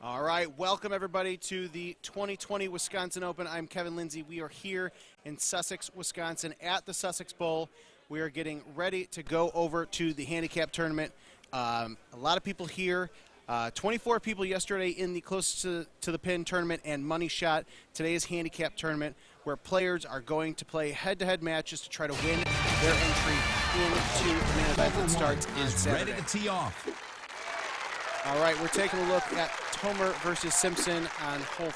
All right, welcome everybody to the 2020 Wisconsin Open. I'm Kevin Lindsay. We are here in Sussex, Wisconsin at the Sussex Bowl. We are getting ready to go over to the handicap tournament. A lot of people here. 24 people yesterday in the closest to the pin tournament and money shot. Today's handicap tournament where players are going to play head-to-head matches to try to win their entry into the main event that starts on Saturday. Ready to tee off. All right, we're taking a look at Tomer versus Simpson on hole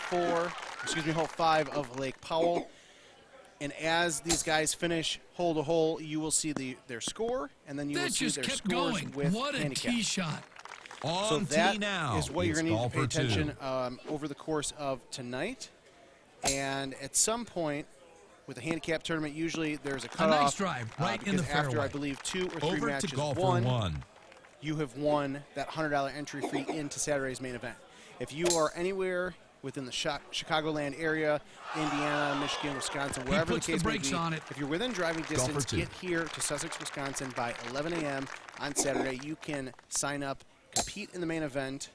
5 of Lake Powell. And as these guys finish hole to hole, you will see their score, and then you will see their scores with what a handicap. tee shot. So that is what you're going to need to pay attention over the course of tonight. And at some point with a handicap tournament, usually there's a cutoff. A nice drive right in the fairway. After, I believe, 2 or 3 Over matches to golfer won, one. you have won that $100 entry fee into Saturday's main event. If you are anywhere within the Chicagoland area, Indiana, Michigan, Wisconsin, wherever the case may be, if you're within driving distance, get here to Sussex, Wisconsin by 11 a.m. on Saturday. You can sign up, compete in the main event.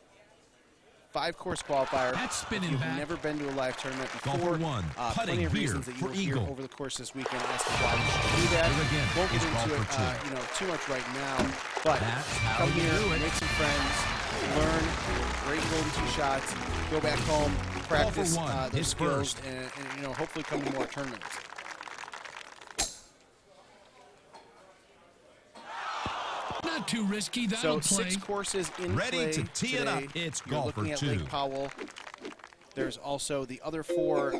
5-course qualifier. That's spinning if you've back. never been to a live tournament before, plenty of reasons that you will hear over the course this weekend as to why you should do that. Won't get into it too much right now, but come here, make some friends, learn great golden tee shots, go back home, practice those skills, and hopefully come to more tournaments. Not too risky. That'll play. 6 courses in Ready play to tee today. it up. It's You're golfer looking at 2. Lake Powell. There's also the other 4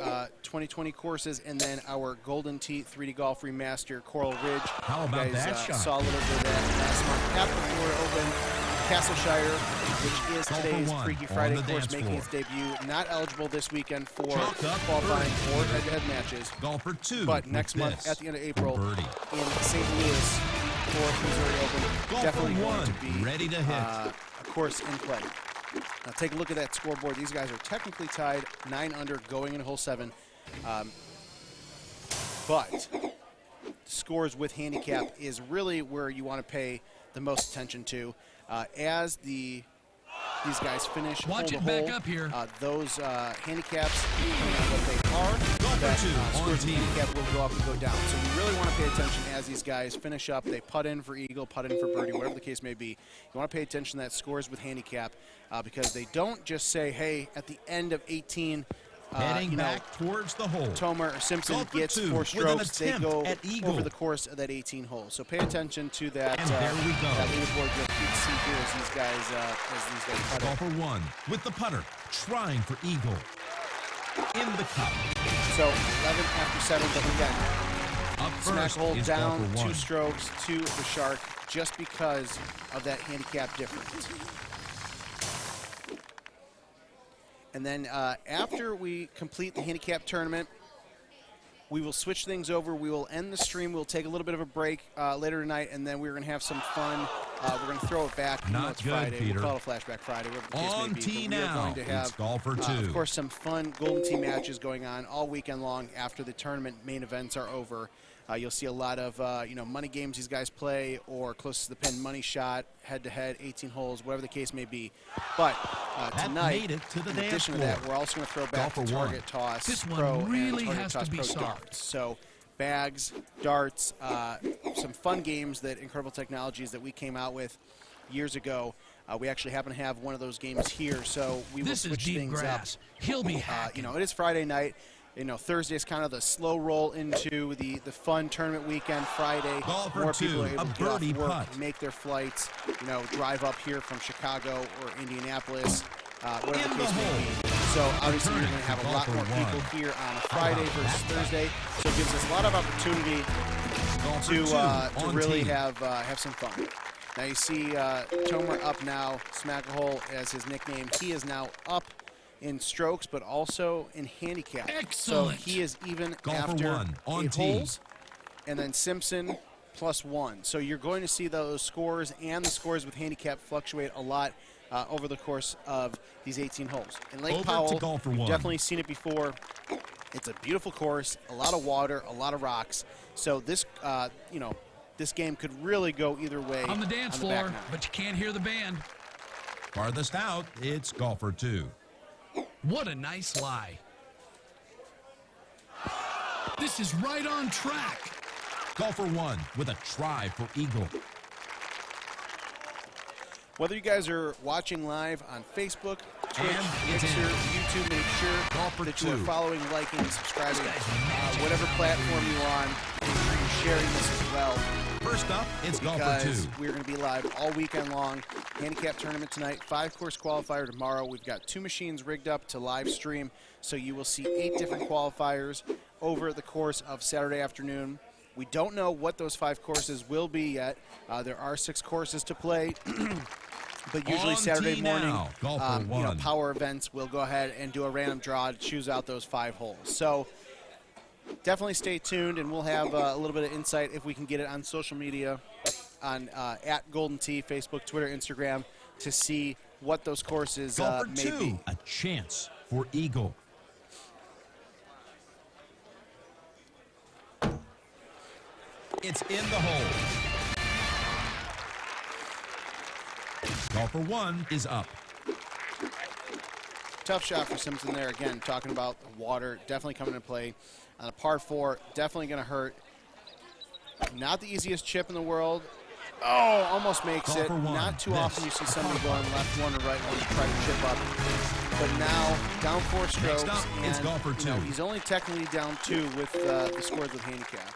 2020 courses, and then our Golden Tee 3D Golf Remaster Coral Ridge. How about you guys, that shot? saw a little bit of that last month at the Florida Open. Castleshire, which is today's Freaky Friday course, making its debut. Not eligible this weekend for qualifying or head-to-head matches. Golfer 2. But next month, at the end of April, in St. Louis for Missouri Open, definitely going to be ready to hit. A course in play. Now take a look at that scoreboard. These guys are technically tied 9 under going into hole 7. But scores with handicap is really where you want to pay the most attention to. As these guys finish hole to hole, those handicaps, depending on what they are, that scores with handicap will go up and go down. So you really want to pay attention as these guys finish up. They putt in for eagle, putt in for birdie, whatever the case may be. You want to pay attention to that scores with handicap because they don't just say, hey, at the end of 18, heading back towards the hole. Tomer or Simpson gets 4 strokes. They go over the course of that 18 holes. So pay attention to that. And there we go. That leaderboard you'll see here as these guys putt. Golfer 1 with the putter, trying for eagle. In the cup. So 11 after 7, but again, up smack first hole is down, golfer 1. 2 strokes to the shark, just because of that handicap difference. And then after we complete the handicap tournament, we will switch things over. We will end the stream. We'll take a little bit of a break later tonight, and then we're going to have some fun. We're going to throw it back. Not good, Friday. Peter. We'll call it Flashback Friday, whatever the case may be. Tee we are going to have, it's golfer 2. of course, some fun Golden Tee matches going on all weekend long after the tournament main events are over. You'll see a lot of money games these guys play, or closest to the pin money shot, head-to-head, 18 holes, whatever the case may be. But tonight, in addition to that, we're also going to throw back the Target Toss this Pro one really and Target has Toss to be Pro soft. darts. So bags, darts, some fun games that Incredible Technologies that we came out with years ago. We actually happen to have one of those games here, so we will switch things up. He'll be happy. It is Friday night. Thursday is kind of the slow roll into the fun tournament weekend. Friday, more people are able to get off work, make their flights, drive up here from Chicago or Indianapolis, whatever the case may be. So obviously you're going to have a lot more people here on a Friday versus Thursday. So it gives us a lot of opportunity to really have some fun. Now you see Tomer up now, Smackahole as his nickname. He is now up in strokes, but also in handicap. Excellent. So he is even Golfer after 1 8 holes. And then Simpson +1. So you're going to see those scores and the scores with handicap fluctuate a lot over the course of these 18 holes. In Lake Powell, you've definitely seen it before. It's a beautiful course, a lot of water, a lot of rocks. So this, this game could really go either way on the dance floor, but you can't hear the band. Farthest out, it's golfer 2. What a nice lie. This is right on track. Golfer 1 with a try for eagle. Whether you guys are watching live on Facebook, Twitch, And it's Mixer, in. YouTube, make sure Golfer that you are 2. following, liking, and subscribing. This guy's magic. Whatever platform you're on, make sure you're sharing this as well. First up, it's golfer Because 2. we're going to be live all weekend long. Handicap tournament tonight, 5-course qualifier tomorrow. We've got 2 machines rigged up to live stream, so you will see 8 different qualifiers over the course of Saturday afternoon. We don't know what those 5 courses will be yet. There are 6 courses to play. But usually On Saturday tee morning, now, golfer 1. power events, we'll go ahead and do a random draw to choose out those 5 holes. So definitely stay tuned, and we'll have a little bit of insight if we can get it on social media, on at Golden Tee, Facebook, Twitter, Instagram, to see what those courses Golfer may 2, be. a chance for eagle. It's in the hole. Golfer 1 is up. Tough shot for Simpson there. Again, talking about water, definitely coming into play. On a par 4, definitely going to hurt. Not the easiest chip in the world. Oh, almost makes it. Golfer 1. Not too often you see somebody going left one or right one to try to chip up. But now, down 4 strokes. Next up, it's and, golfer 2. he's only technically down 2 with the scores with handicap.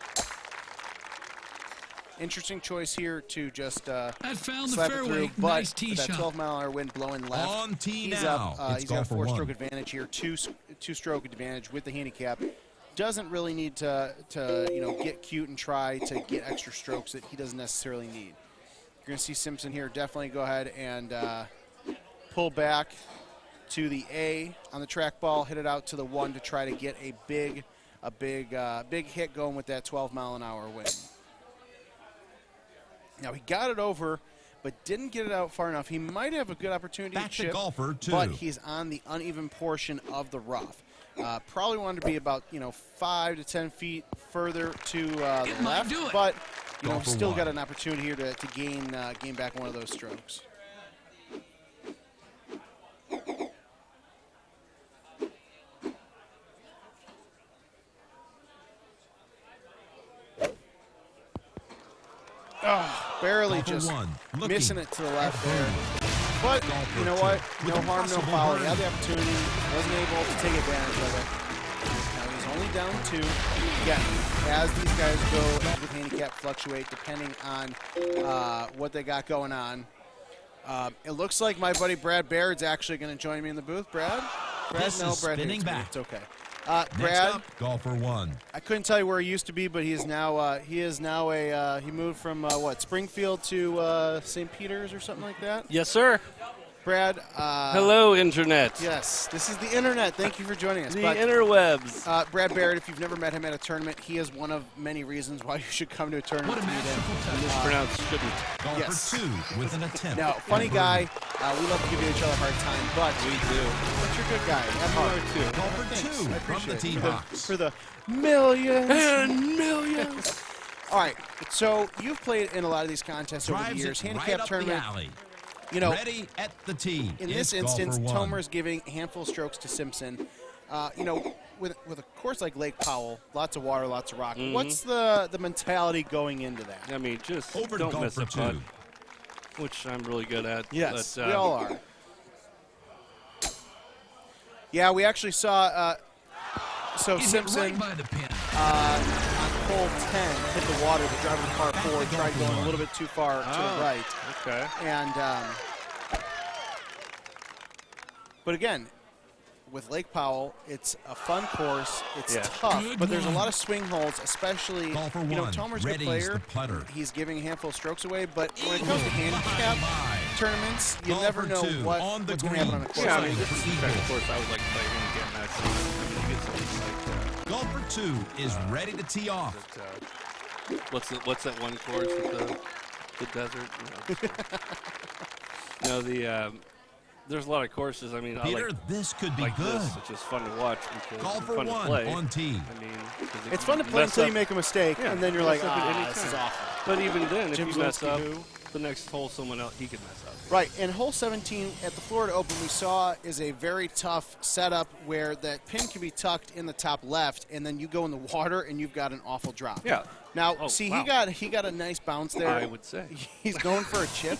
Interesting choice here to just That found the slap it fairway. through, but Nice tee with that shot. 12-mile-an-hour wind blowing left. On tee he's now. up. It's He's got a golfer 4-stroke 1. advantage here, two-stroke advantage with the handicap. Doesn't really need to get cute and try to get extra strokes that he doesn't necessarily need. You're going to see Simpson here definitely go ahead and pull back to the A on the trackball, hit it out to the 1 to try to get a big hit going with that 12-mile-an-hour wind. Now, he got it over, but didn't get it out far enough. He might have a good opportunity Back to to chip, golfer 2. but he's on the uneven portion of the rough. Probably wanted to be about 5 to 10 feet further to the It might left, do it. but Golfer he's still 1. got an opportunity here to gain back one of those strokes. Oh, barely Golfer just 1, looking missing it to the left at there. birdie. But Golfer you know 2 what? with No a harm, no possible foul. He birdie. had the opportunity, wasn't able to take advantage of it. Now he's only down 2. Again, as these guys go with handicap fluctuate depending on what they got going on. It looks like my buddy Brad Baird's actually going to join me in the booth. Brad? This no, is Brad spinning hates me. back. It's okay. Next Brad, up, golfer 1. I couldn't tell you where he used to be, but he is now he moved from Springfield to St. Peter's or something like that. Yes, sir. Brad. Hello, Internet. Yes, this is the internet. Thank you for joining us. The But, interwebs. Brad Baird, if you've never met him at a tournament, he is one of many reasons why you should come to a tournament What a to meet him. masterful touch. Mispronounced shouldn't. Golfer Yes. 2 with an attempt. Now, funny at guy. birdie. We love to give each other a hard time, but We do. you're a good guy. Have heart. too. Golfer Thanks. 2 I from appreciate the it. tee For the- box. For the millions. And millions. All right, so you've played in a lot of these contests over the Drives years. it Handicap right up tournament. the alley. Ready at the tee. In It's this instance, golfer 1. Tomer's giving a handful of strokes to Simpson. With a course like Lake Powell, lots of water, lots of rock. What's the mentality going into that? I mean, just Over to don't miss golfer a putt, 2. which I'm really good at. Yes, but, we all are. Yeah, we actually saw He hit Simpson right by the pin. on hole 10 hit the water, the driver of the par 4, to tried golfer going a 1. little bit too far to the right. Okay. And but again, with Lake Powell, it's a fun course. It's Yeah. tough, Good but there's a one. lot of swing holes, especially, Golfer 1 Tomer's a good readies player. the putter. He's giving a handful of strokes away, but when it comes to handicap tournaments, you never know Golfer 2 on the what's going to happen on a green. course. Yeah, I like mean, this. this is the kind of course I would like to play handicap matches. I mean, you get something like Golfer 2 is ready to tee off. what's that one course with the desert? There's a lot of courses. I mean, Peter, I like this could be like good. this. It's just fun to watch because Golfer it's fun 1 to play. on tee. I mean, 'cause if It's you fun to play mess until up- you make a mistake, Yeah, and then you're mess like, up at any this is time. awful. But even then, if Jim you mess Zielinski up, who? the next hole someone else he could mess up. Right, and hole 17 at the Florida Open we saw is a very tough setup where that pin can be tucked in the top left, and then you go in the water and you've got an awful drop. Yeah. Now, Oh, see, wow. he got a nice bounce there. I would say. He's going for a chip.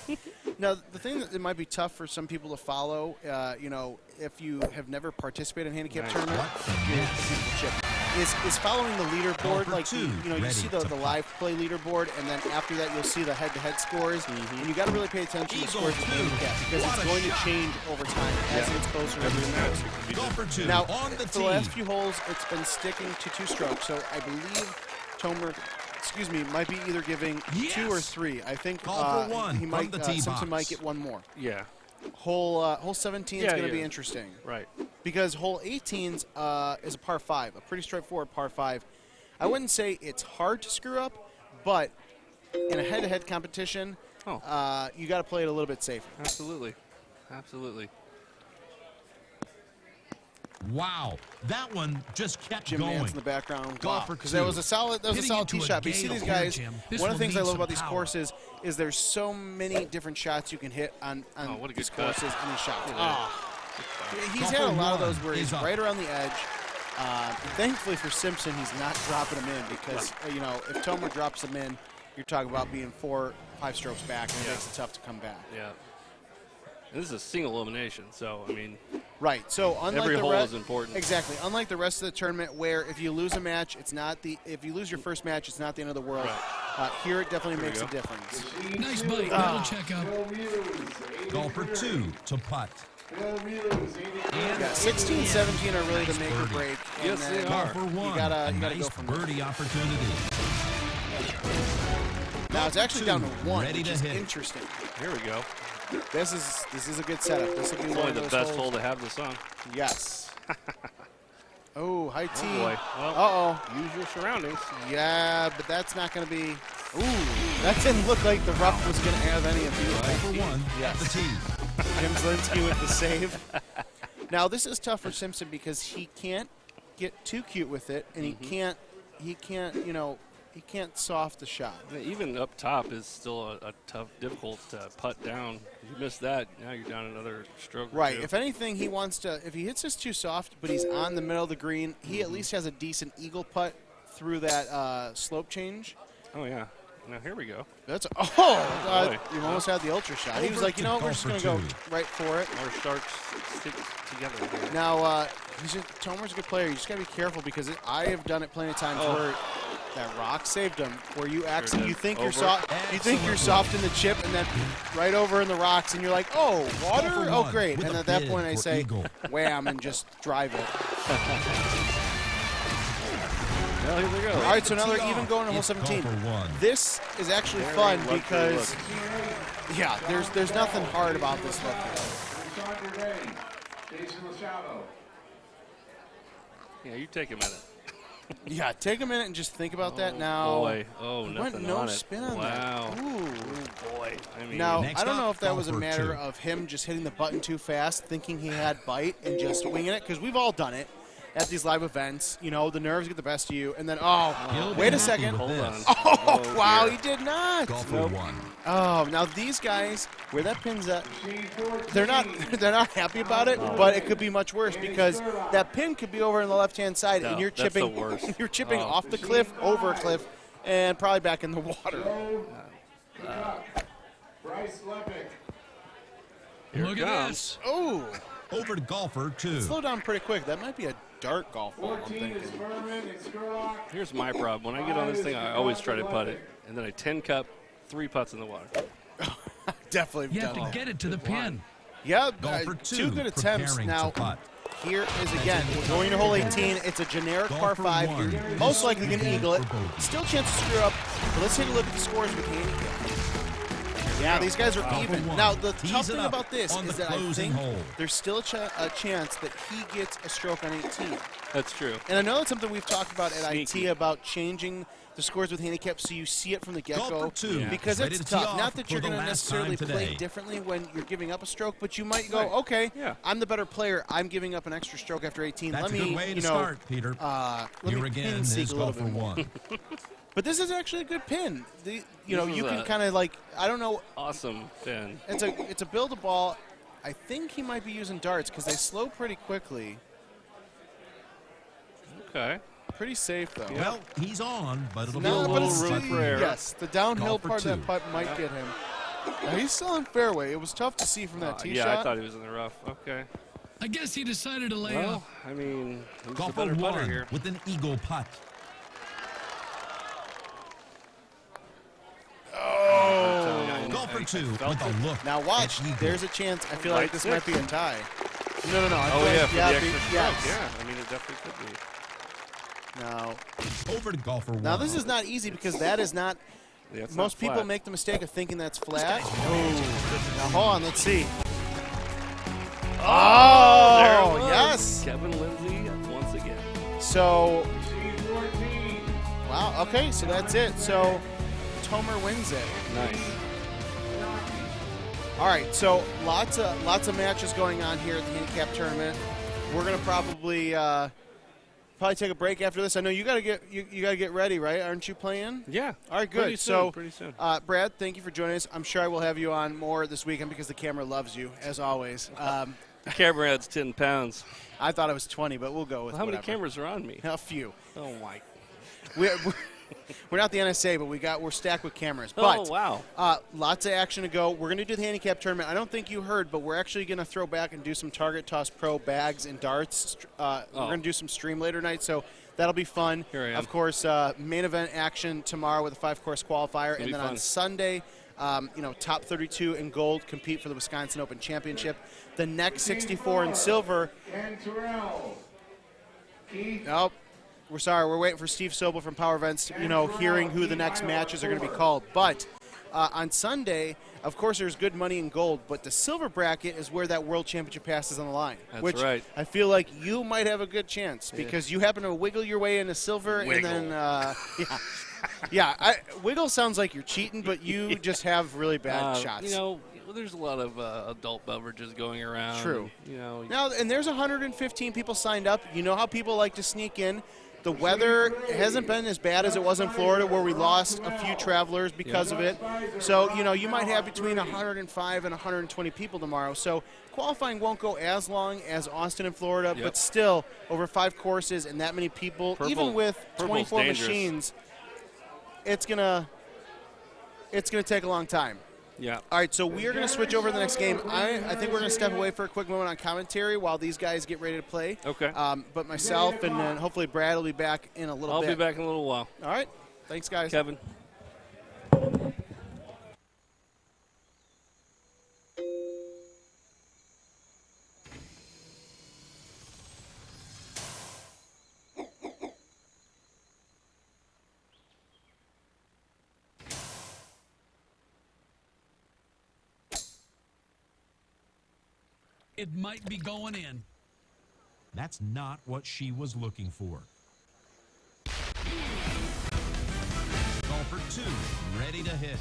Now, the thing that it might be tough for some people to follow, you know, if you have never participated in a handicap Nice. tournament, beautiful chip, is following the leaderboard. Like, you know, you see the live play leaderboard, and then after that you'll see the head-to-head scores. And you got to really pay attention to the scores of the handicap because it's going to change over time as it's closer to the match. Golfer 2 Now, on the for the tee. last few holes, it's been sticking to 2 strokes. So I believe Tomer, might be either giving 2 or 3. I think Golfer 1 he from might the tee Simpson box. might get 1 more. Yeah. Hole 17 is Yeah, going to yeah. be interesting Right. because hole 18 is a par 5, a pretty straightforward par 5. I wouldn't say it's hard to screw up, but in a head-to-head competition, you got to play it a little bit safer. Absolutely. Absolutely. Wow, that one just kept Jim going. Nance in the background. Golfer Because that was 2. a solid Getting tee into a shot. But you see gale these here, guys. Jim. This One of will the things I need love some about these power. courses is there's so many different shots you can hit on what a these good cut. courses and these shots. Yeah. He's had a lot of Golfer those where 1 he's is up. right around the edge. Thankfully for Simpson, he's not dropping them in because you know, if Tomer drops them in, you're talking about being 4, 5 strokes back, and it makes it tough to come back. Yeah. And this is a single elimination, so I mean, Right. So unlike every the hole rest, is important. exactly. Unlike the rest of the tournament, where if you lose a match, it's not the if you lose your first match, it's not the end of the world. Here, it definitely makes a difference. Nice bite. Double checkup. Golfer 2 to putt. Yeah, 16, 17 are really the make or break. And Yes, then they are. Golfer 1, gotta a go nice from there. birdie opportunity. Now it's actually down to 1, ready which to is hit. interesting. Here we go. This is a good setup. This will be It's one only of the those best holes. hole to have this on. Yes. Oh, high tee. Oh boy. Well, Uh-oh. use your surroundings. Yeah, but that's not going to be... Ooh, that didn't look like the rough was going to have any of these. Golfer 1 at the tee. Jim Zielinski with the save. Now, this is tough for Simpson because he can't get too cute with it, and he can't, you know, he can't soft the shot. Even up top is still a tough, difficult putt down. If you miss that, now you're down another stroke. or Right. two. If anything, he wants to. If he hits this too soft, but he's on the middle of the green, he at least has a decent eagle putt through that slope change. Oh yeah. Now here we go. That's boy. you almost had the ultra shot. He was Over like, you to know what, we're just golfer gonna go 2. right for it. Our starts stick together here. Now, Tomer's a good player. You just gotta be careful because I have done it plenty of times where that rock saved him. Where you actually did. you think you're Over. soft, you think you're soft in the chip, and then right over in the rocks, and you're like, oh, water, Golfer oh 1 great. with And a at that bid point, I for say, eagle. wham, and just drive it. Well, here we go. All right, so now Tee they're off. even going to hole It's 17. golfer 1. This is actually Very fun luxury because, look. yeah, there's nothing hard about this look. Yeah, you take a minute. Yeah, take a minute and just think about that now. Boy. Oh, Went nothing no on it. spin on wow. that. Ooh. Boy. I mean, Now, Next I don't know up, if that was a golfer matter 2. of him just hitting the button too fast, thinking he had bite, and just winging it, because we've all done it at these live events. You know, the nerves get the best of you, and then, He'll be wait a happy second. with hold this. on. Oh, wow, dear. he did not. Golfer 1. Oh, now these guys, where that pin's at, they're not happy about it, but it could be much worse because that pin could be over on the left-hand side, No, and you're that's chipping, the worst. you're chipping Oh. off the cliff, over a cliff, and probably back in the water. Here Look it at comes. this. Oh, Over to golfer 2. slow down pretty quick. That might be a dart golf ball, I'm thinking. Here's my problem. When I get on this thing, I always try to putt it, and then I 10 cup 3 putts in the water. Definitely You have done to that. get it to the pin. Yeah, Golfer 2. two good attempts. preparing Now, to putt. here is again, we're going to hole 18. It's a generic par Golfer 5. 1 You're is most likely going to eagle it. for bogey. Still a chance to screw up, but let's take a look at the scores with handicap. Yeah, these guys are even. one. Now, the Tees tough it thing up about this on is the that I closing think hole. there's still a chance that he gets a stroke on 18. That's true. And I know that's something we've talked about at Sneaky. IT about changing the scores with handicap so you see it from the get-go. Golfer 2 Yeah. Because ready it's to tee tough. off Not that for you're the going to last necessarily time play today. differently when you're giving up a stroke, but you might go, Right. okay, Yeah. I'm the better player. I'm giving up an extra stroke after 18. That's Let a me, good way to you know, start, Peter. let Here me again pin seek is a little golfer bit more. 1. But this is actually a good pin. You can a- kind of like, I don't know. Awesome pin. It's a build-a-ball. I think he might be using darts because they slow pretty quickly. Okay. Pretty safe, though. Well, he's on, but it'll be No, a but little it's room for error. yes, the downhill Golfer part of that two. putt might get him. Now, he's still on fairway. It was tough to see from that tee Yeah, shot. I thought he was in the rough. Okay. I guess he decided to lay Well, up. I mean, who's the Golfer better putter one here? with an eagle putt. Golfer two with a look. Now watch, at eagle. there's a chance. I feel like Right this six. might be a tie. No. I Oh, feel yeah, like, for the extra be- stroke. yes. Yeah, I mean, it definitely could be. Now, Over to golfer one. now this is not easy because that is not. Yeah, it's Most not people flat. make the mistake of thinking that's flat. Oh, now hold on, let's see. There it Oh, was. yes. Kevin Lindsay once again. So, wow. Okay, so that's it. So, Tomer wins it. Nice. All right, so lots of matches going on here at the handicap tournament. We're gonna probably take a break after this. I know you gotta get ready, right? Aren't you playing? Yeah. All right, good. Pretty soon. Brad, thank you for joining us. I'm sure I will have you on more this weekend because the camera loves you as always. The camera adds 10 pounds. I thought it was 20, but we'll go with How many whatever. cameras are on me? A few. Oh, my. We're not the NSA, but we're stacked with cameras. Oh, But wow. lots of action to go. We're going to do the handicap tournament. I don't think you heard, but we're actually going to throw back and do some Target Toss Pro bags and darts. We're going to do some stream later tonight, so that'll be fun. Here I am. Of course, main event action tomorrow with a 5-course qualifier, It'll and be then fun. on Sunday, top 32 in gold compete for the Wisconsin Open Championship. The next 64 in silver. Nope. We're sorry. We're waiting for Steve Sobel from Power Events, hearing who the next matches are going to be called. But on Sunday, of course, there's good money in gold, but the silver bracket is where that World Championship pass is on the line. That's which right. I feel like you might have a good chance because you happen to wiggle your way into silver. Wiggle. And then, wiggle sounds like you're cheating, but you just have really bad shots. There's a lot of adult beverages going around. True. And, Now, and there's 115 people signed up. You know how people like to sneak in. The weather hasn't been as bad as it was in Florida, where we lost a few travelers because of it. So, you might have between 105 and 120 people tomorrow. So qualifying won't go as long as Austin and Florida, Yep. but still over 5 courses and that many people, even with Purple's 24 dangerous. machines, it's gonna take a long time. Yeah. All right, so we are going to switch over to the next game. I think we're going to step away for a quick moment on commentary while these guys get ready to play. Okay. But myself and then hopefully Brad will be back in a little I'll bit. be back in a little while. All right. Thanks, guys. Kevin. It might be going in. That's not what she was looking for. Golfer two, ready to hit.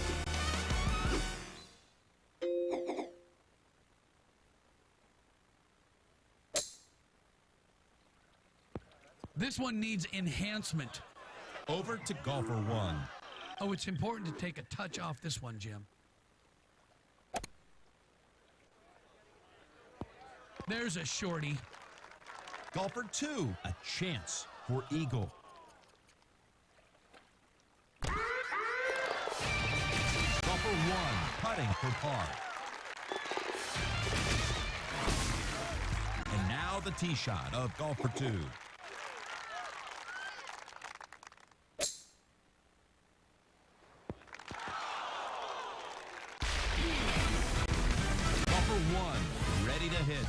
This one needs enhancement. Over to golfer one. Oh, it's important to take a touch off this one, Jim. There's a shorty. Golfer two, a chance for eagle. Golfer one, putting for par. And now the tee shot of golfer two. Golfer one, ready to hit.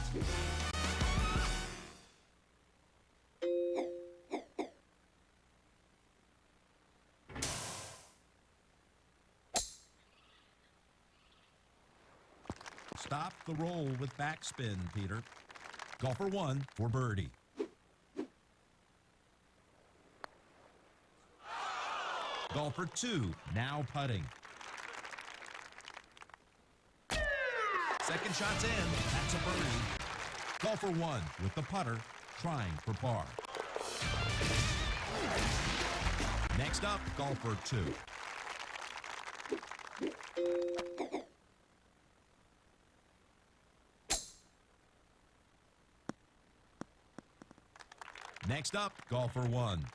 Stop the roll with backspin, Peter. Golfer one for birdie. Golfer two, now putting. Second shot's in. That's a birdie. Golfer one with the putter, trying for par. Next up, golfer 2. Next up, golfer 1.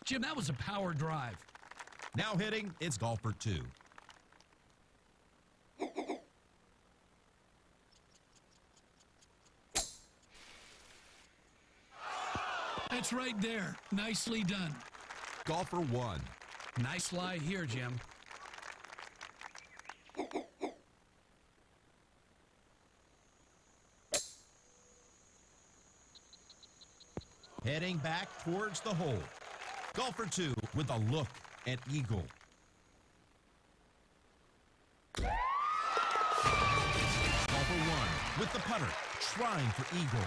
Jim, that was a power drive. Now hitting, it's golfer 2. That's right there. Nicely done. Golfer 1. Nice lie here, Jim. Heading back towards the hole. Golfer 2 with a look at eagle. Golfer 1 with the putter, trying for eagle.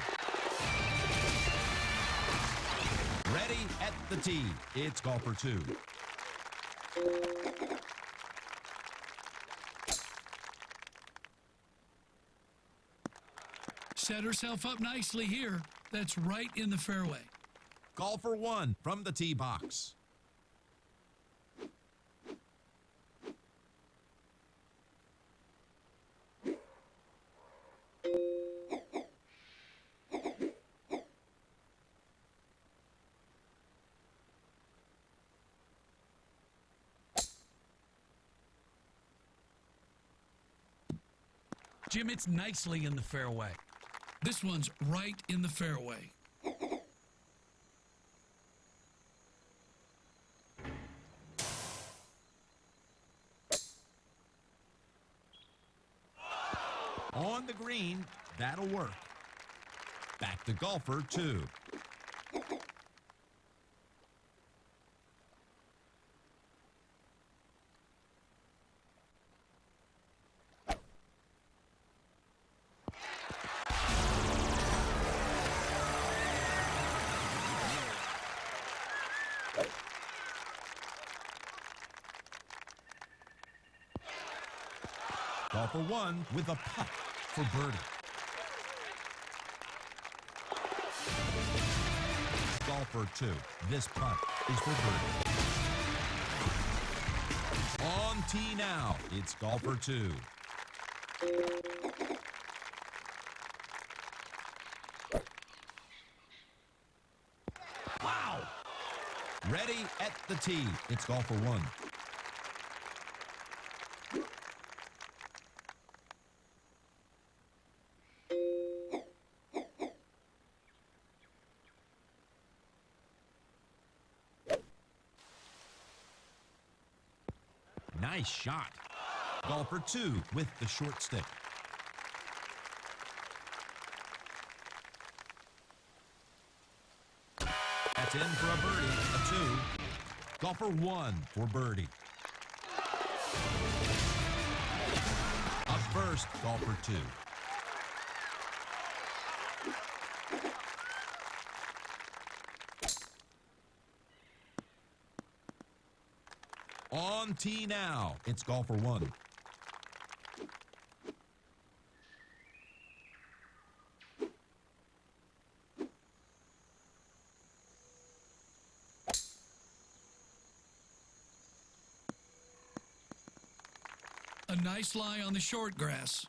Ready at the tee. It's golfer 2. Set herself up nicely here. That's right in the fairway. Golfer 1 from the tee box. Jim, it's nicely in the fairway. This one's right in the fairway. On the green, that'll work. Back to golfer 2. Golfer 1 with a putt for birdie. Golfer 2. This putt is for birdie. On tee now, it's golfer 2. Wow! Ready at the tee, it's golfer 1. Nice shot. Golfer 2 with the short stick. That's in for a birdie, a 2. Golfer 1 for birdie. Up first, golfer 2. On tee now, it's golfer 1. A nice lie on the short grass.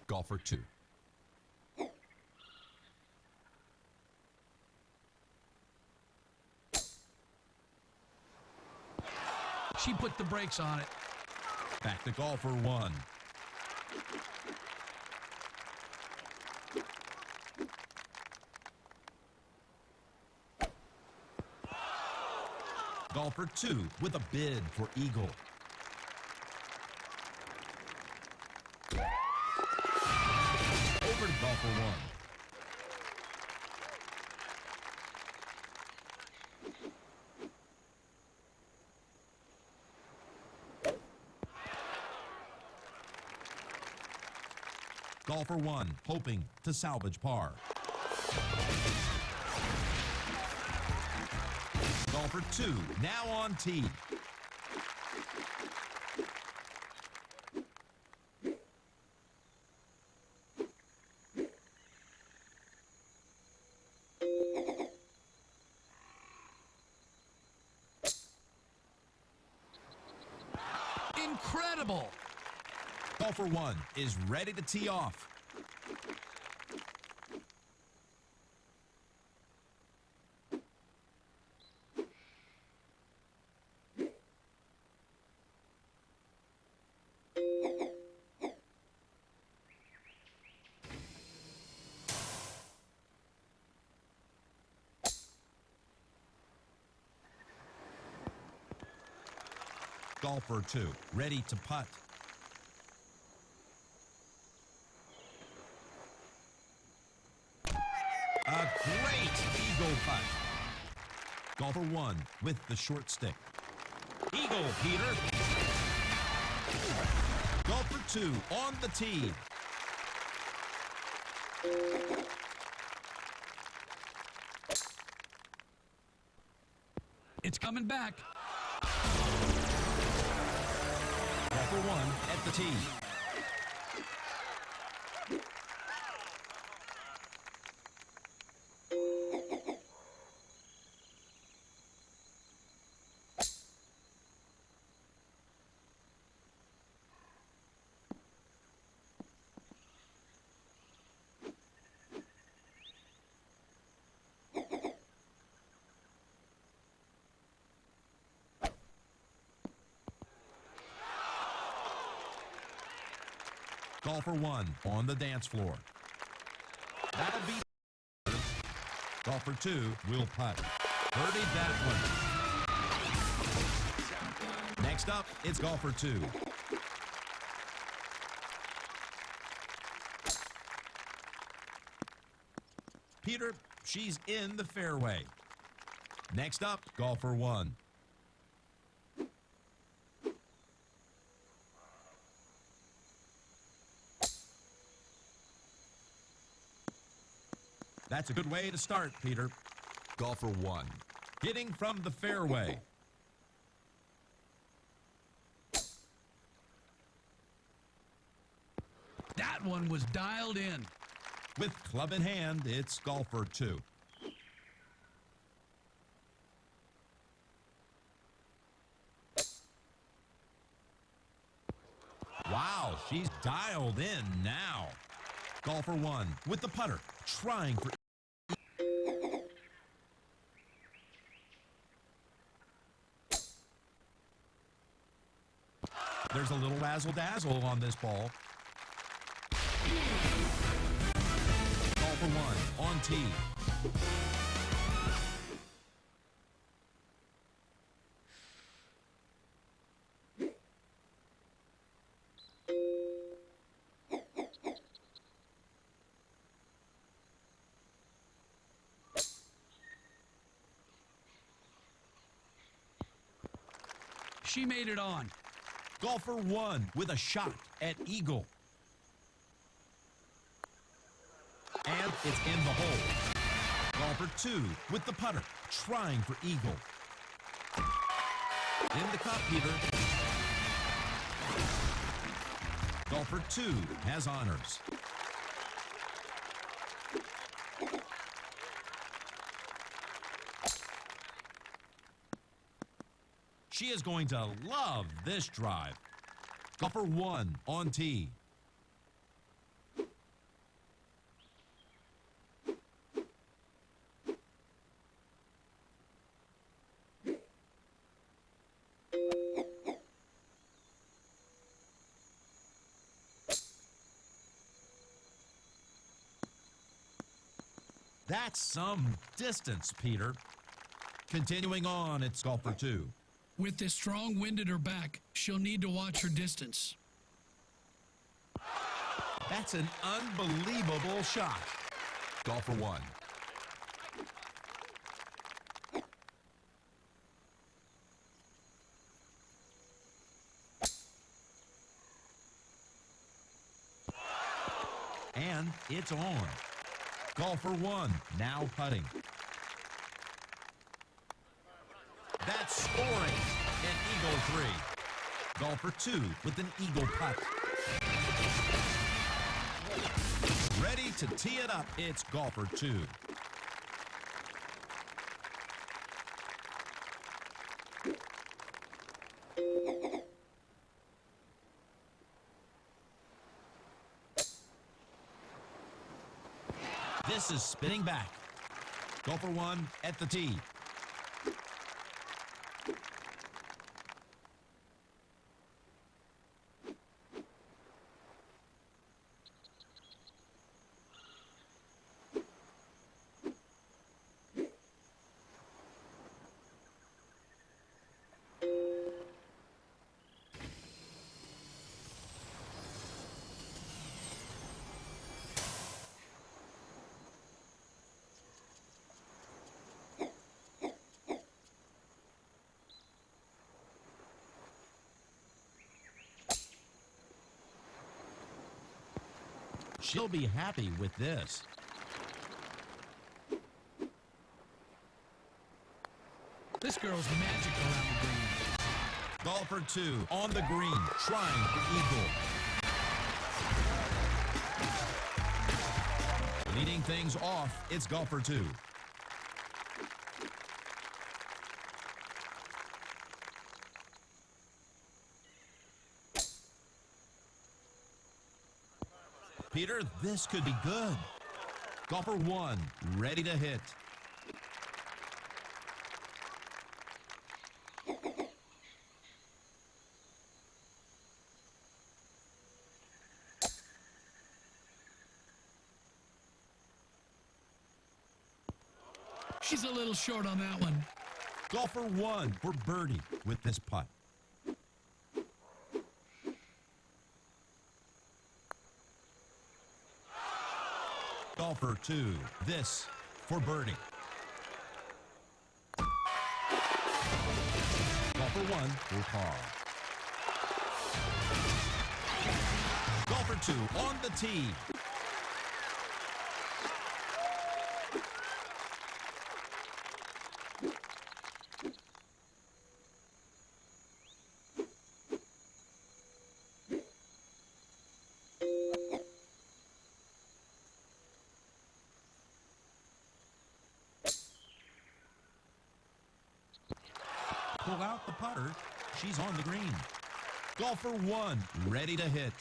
Golfer 2. She put the brakes on it. Back to golfer 1. Golfer 2 with a bid for eagle. Over to golfer 1. Golfer 1 hoping to salvage par. Golfer 2 now on tee. Incredible! Golfer 1 is ready to tee off. Golfer 2 ready to putt. A great eagle putt. Golfer 1 with the short stick. Eagle, Peter. Golfer 2 on the tee. It's coming back. Golfer 1 at the tee. Golfer 1 on the dance floor. That'll be. Golfer 2 will putt. Birdied that one. Next up, it's golfer 2. Peter, she's in the fairway. Next up, golfer 1. That's a good way to start, Peter. Golfer 1, hitting from the fairway. That one was dialed in. With club in hand, it's golfer 2. Wow, she's dialed in now. Golfer 1 with the putter, trying for. There's a little razzle-dazzle on this ball. Golfer 1 on tee. She made it on. Golfer 1 with a shot at eagle. And it's in the hole. Golfer 2 with the putter, trying for eagle. In the cup, Peter. Golfer 2 has honors. She is going to love this drive. Golfer 1 on tee. That's some distance, Peter. Continuing on, it's golfer 2. With this strong wind at her back, she'll need to watch her distance. That's an unbelievable shot. Golfer 1. And it's on. Golfer 1 now putting. That's scoring. An eagle 3. Golfer 2 with an eagle putt. Ready to tee it up. It's golfer 2. This is spinning back. Golfer 1 at the tee. She'll be happy with this. This girl's magic around the green. Golfer 2 on the green, trying the eagle. Leading things off, it's golfer 2. Peter, this could be good. Golfer 1, ready to hit. She's a little short on that one. Golfer 1 for birdie with this putt. Golfer 2, this for birdie. Golfer 1 for par. Golfer 2 on the tee. Pull out the putter. She's on the green. Golfer 1, ready to hit.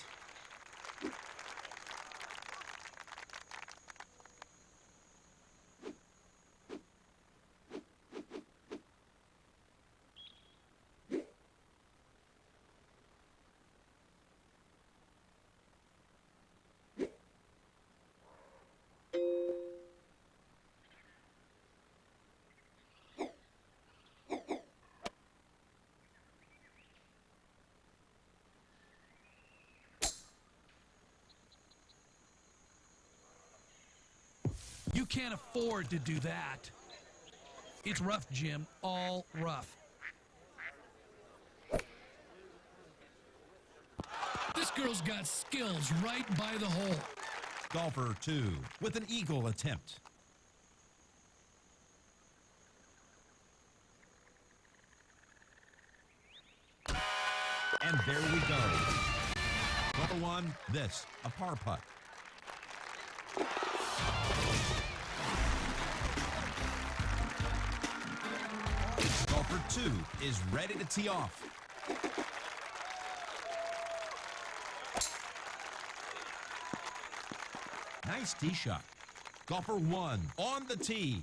You can't afford to do that. It's rough, Jim. All rough. This girl's got skills right by the hole. Golfer 2 with an eagle attempt. And there we go. Golfer 1, this, a par putt. Golfer 2 is ready to tee off. Nice tee shot. Golfer 1 on the tee.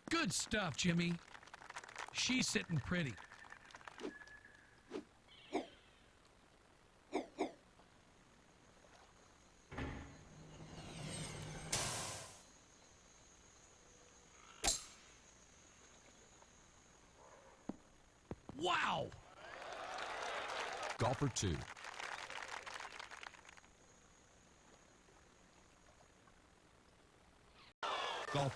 Good stuff, Jimmy. She's sitting pretty. Wow! Golfer 2. Golfer